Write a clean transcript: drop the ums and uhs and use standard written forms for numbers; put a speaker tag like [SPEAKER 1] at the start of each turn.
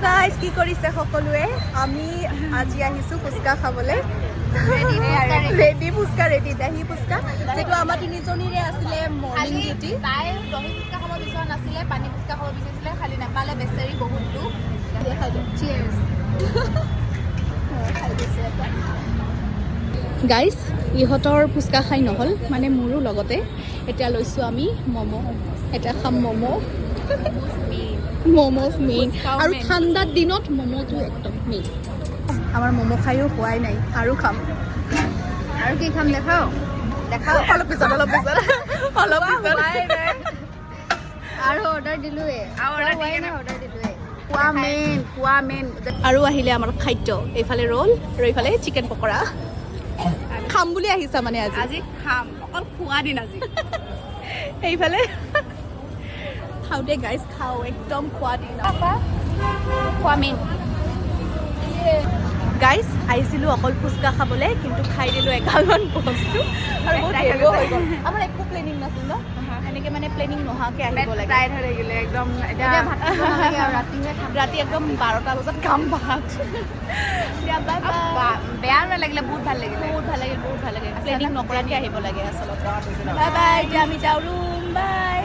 [SPEAKER 1] guys কি কৰিছে সকলোৱে আমি আজি আহিছো ফুচকা খাবলৈ ৰেডি ফুচকা ৰেডি দহি ফুচকা যেটো আমাৰ তিনিজনীৰে আছিলে মৰ্নিং ডিউটি
[SPEAKER 2] তাই দহি ফুচকা খাব বিচৰা নাছিলে পানী ফুচকা খাব বিচাৰিছিলে খালি নাপালে বেচেৰি বহুত দুখ
[SPEAKER 1] খাই দিওঁ
[SPEAKER 2] চিয়াৰ্ছ
[SPEAKER 1] খাই দিছে গাইজ ইহঁতৰ ফুচকা খাই নহ'ল মানে মোৰো লগতে এতিয়া লৈছোঁ আমি ম'ম' এতিয়া খাম ম'ম' ম'ম'জ মেইন আৰু ঠাণ্ডাৰ দিনত ম'ম'টো একদম মেইন আমাৰ ম'ম' খায়ো হোৱাই নাই আৰু খাম
[SPEAKER 2] আৰু কি খাম দেখাও
[SPEAKER 1] অলপ পিছত অলপ পিছত
[SPEAKER 2] আৰু অৰ্ডাৰ দিলোৱে
[SPEAKER 1] খোৱা মেইন আৰু আহিলে আমাৰ খাদ্য এইফালে ৰোল আৰু এইফালে চিকেন পকৰা খাম বুলি আহিছা মানে
[SPEAKER 2] আজি খাম অকল খোৱা দিন আজি
[SPEAKER 1] এইফালে খাওঁতে গাইজ খাওঁ একদম খোৱা দিন
[SPEAKER 2] খোৱা মেইন
[SPEAKER 1] গাইজ আহিছিলোঁ অকল ফুচকা খাবলৈ কিন্তু খাই দিলোঁ এগালমান বস্তু আৰু বহুত দেৰিও হৈ গ'ল আমাৰ একো প্লেনিং নাছিল ন এনেকৈ মানে প্লেনিং নোহোৱাকৈ আহিব লাগে
[SPEAKER 2] টাইট হৈ থাকিলে একদম এতিয়া ভাত খাব নালাগে আৰু ৰাতিহে খাম
[SPEAKER 1] ৰাতি একদম 12টা বজাত খাম ভাত
[SPEAKER 2] বেয়া নালাগিলে বহুত ভাল লাগিলে
[SPEAKER 1] বহুত ভাল লাগিল প্লেনিং নকৰাকৈ আহিব লাগে আচলতে বাই বাই এতিয়া আমি যাওঁ ৰুম বাই